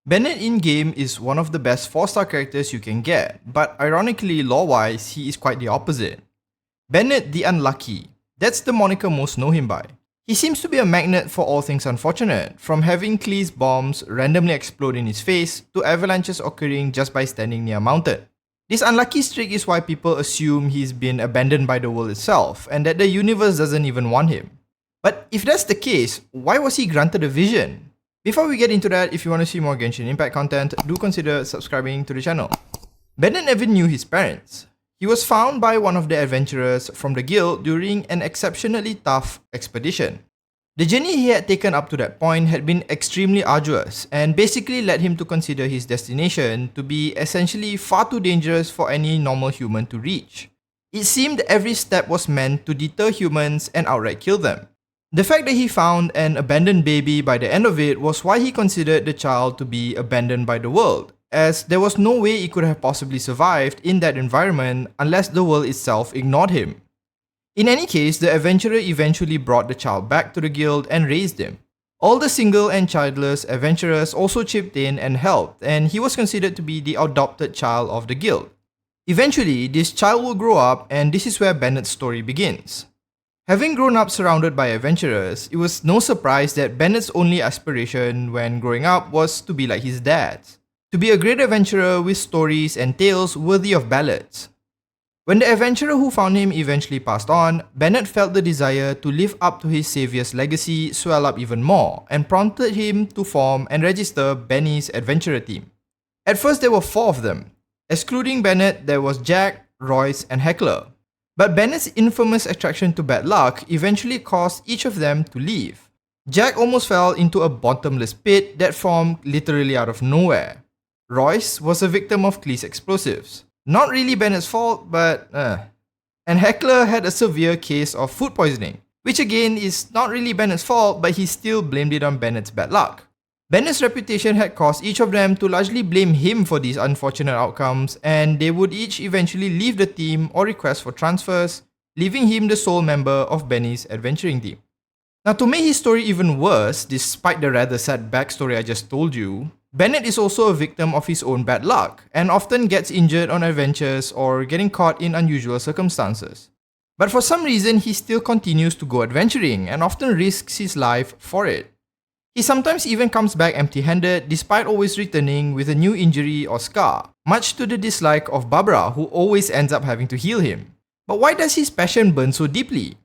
Bennett in-game is one of the best 4-star characters you can get, but ironically lore-wise, he is quite the opposite. Bennett the Unlucky, that's the moniker most know him by. He seems to be a magnet for all things unfortunate, from having Klee's bombs randomly explode in his face to avalanches occurring just by standing near a mountain. This unlucky streak is why people assume he's been abandoned by the world itself and that the universe doesn't even want him. But if that's the case, why was he granted a vision? Before we get into that, if you want to see more Genshin Impact content, do consider subscribing to the channel. Bennett never knew his parents. He was found by one of the adventurers from the guild during an exceptionally tough expedition. The journey he had taken up to that point had been extremely arduous and basically led him to consider his destination to be essentially far too dangerous for any normal human to reach. It seemed every step was meant to deter humans and outright kill them. The fact that he found an abandoned baby by the end of it was why he considered the child to be abandoned by the world, as there was no way he could have possibly survived in that environment unless the world itself ignored him. In any case, the adventurer eventually brought the child back to the guild and raised him. All the single and childless adventurers also chipped in and helped, and he was considered to be the adopted child of the guild. Eventually, this child will grow up, and this is where Bennett's story begins. Having grown up surrounded by adventurers, it was no surprise that Bennett's only aspiration when growing up was to be like his dad. To be a great adventurer with stories and tales worthy of ballads. When the adventurer who found him eventually passed on, Bennett felt the desire to live up to his savior's legacy swell up even more and prompted him to form and register Benny's adventurer team. At first there were 4 of them. Excluding Bennett, there was Jack, Royce, and Heckler. But Bennett's infamous attraction to bad luck eventually caused each of them to leave. Jack almost fell into a bottomless pit that formed literally out of nowhere. Royce was a victim of Klee's explosives. Not really Bennett's fault, but And Heckler had a severe case of food poisoning, which again is not really Bennett's fault, but he still blamed it on Bennett's bad luck. Bennett's reputation had caused each of them to largely blame him for these unfortunate outcomes, and they would each eventually leave the team or request for transfers, leaving him the sole member of Benny's adventuring team. Now, to make his story even worse, despite the rather sad backstory I just told you, Bennett is also a victim of his own bad luck and often gets injured on adventures or getting caught in unusual circumstances. But for some reason, he still continues to go adventuring and often risks his life for it. He sometimes even comes back empty-handed despite always returning with a new injury or scar, much to the dislike of Barbara, who always ends up having to heal him. But why does his passion burn so deeply?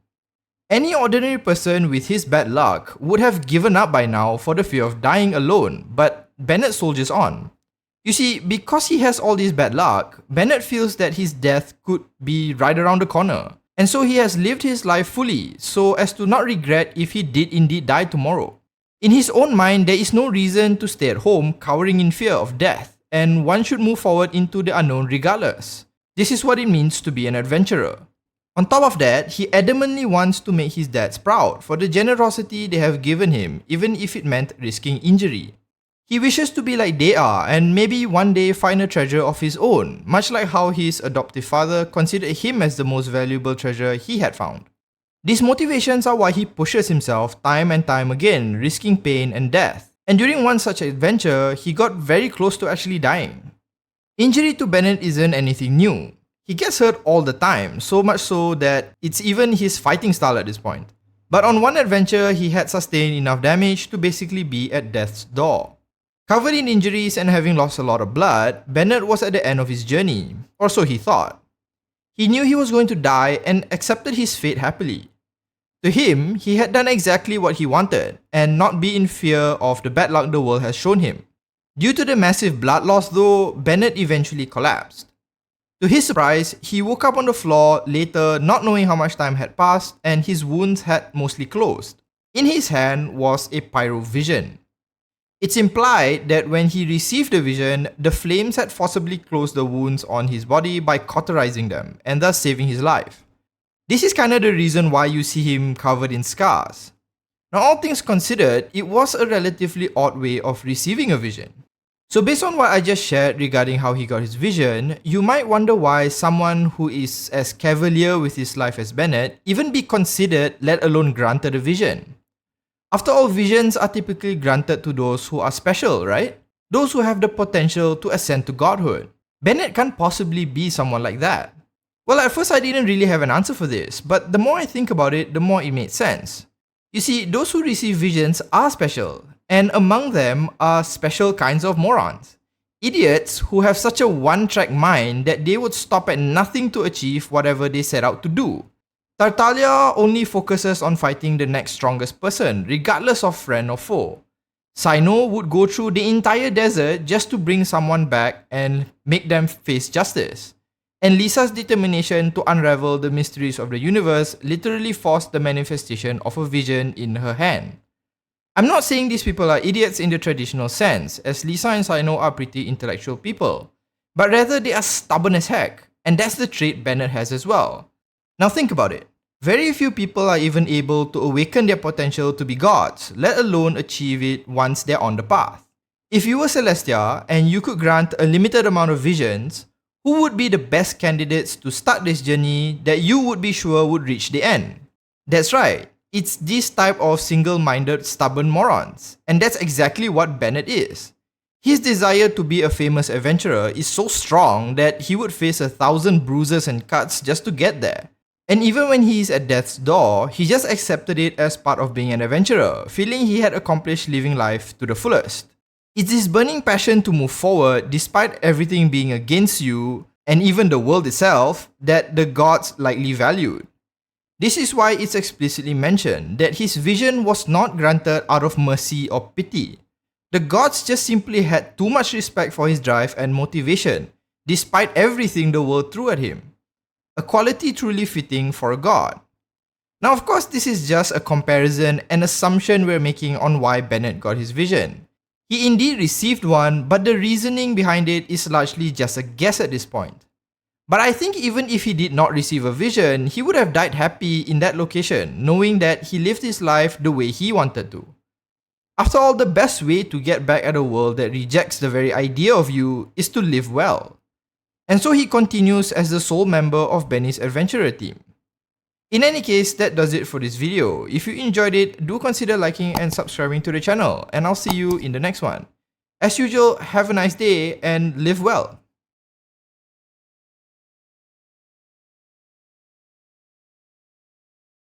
Any ordinary person with his bad luck would have given up by now for the fear of dying alone, but Bennett soldiers on. You see, because he has all this bad luck, Bennett feels that his death could be right around the corner. And so he has lived his life fully, so as to not regret if he did indeed die tomorrow. In his own mind, there is no reason to stay at home cowering in fear of death, and one should move forward into the unknown regardless. This is what it means to be an adventurer. On top of that, he adamantly wants to make his dads proud for the generosity they have given him, even if it meant risking injury. He wishes to be like they are and maybe one day find a treasure of his own, much like how his adoptive father considered him as the most valuable treasure he had found. These motivations are why he pushes himself time and time again, risking pain and death. And during one such adventure, he got very close to actually dying. Injury to Bennett isn't anything new. He gets hurt all the time, so much so that it's even his fighting style at this point. But on one adventure, he had sustained enough damage to basically be at death's door. Covered in injuries and having lost a lot of blood, Bennett was at the end of his journey, or so he thought. He knew he was going to die and accepted his fate happily. To him, he had done exactly what he wanted, and not be in fear of the bad luck the world has shown him. Due to the massive blood loss though, Bennett eventually collapsed. To his surprise, he woke up on the floor later not knowing how much time had passed and his wounds had mostly closed. In his hand was a Pyro vision. It's implied that when he received the vision, the flames had forcibly closed the wounds on his body by cauterizing them, and thus saving his life. This is kinda the reason why you see him covered in scars. Now, all things considered, it was a relatively odd way of receiving a vision. So based on what I just shared regarding how he got his vision, you might wonder why someone who is as cavalier with his life as Bennett even be considered, let alone granted a vision. After all, visions are typically granted to those who are special, right? those who have the potential to ascend to godhood. Bennett can't possibly be someone like that. Well, at first I didn't really have an answer for this, but the more I think about it, the more it made sense. You see, those who receive visions are special, and among them are special kinds of morons. Idiots who have such a one-track mind that they would stop at nothing to achieve whatever they set out to do. Tartaglia only focuses on fighting the next strongest person, regardless of friend or foe. Cyno would go through the entire desert just to bring someone back and make them face justice. And Lisa's determination to unravel the mysteries of the universe literally forced the manifestation of a vision in her hand. I'm not saying these people are idiots in the traditional sense, as Lisa and Cyno are pretty intellectual people, but rather they are stubborn as heck, and that's the trait Bennett has as well. Now think about it. Very few people are even able to awaken their potential to be gods, let alone achieve it once they're on the path. If you were Celestia and you could grant a limited amount of visions, who would be the best candidates to start this journey that you would be sure would reach the end? That's right, it's this type of single-minded stubborn morons, and that's exactly what Bennett is. His desire to be a famous adventurer is so strong that he would face 1,000 bruises and cuts just to get there. And even when he is at death's door, he just accepted it as part of being an adventurer, feeling he had accomplished living life to the fullest. It's this burning passion to move forward despite everything being against you, and even the world itself, that the gods likely valued. This is why it's explicitly mentioned that his vision was not granted out of mercy or pity. The gods just simply had too much respect for his drive and motivation, despite everything the world threw at him. A quality truly fitting for a god. Now of course this is just a comparison and assumption we're making on why Bennett got his vision. He indeed received one, but the reasoning behind it is largely just a guess at this point. But I think even if he did not receive a vision, he would have died happy in that location, knowing that he lived his life the way he wanted to. After all, the best way to get back at a world that rejects the very idea of you is to live well. And so he continues as the sole member of Benny's adventurer team. In any case, that does it for this video. If you enjoyed it, do consider liking and subscribing to the channel, and I'll see you in the next one. As usual, have a nice day and live well.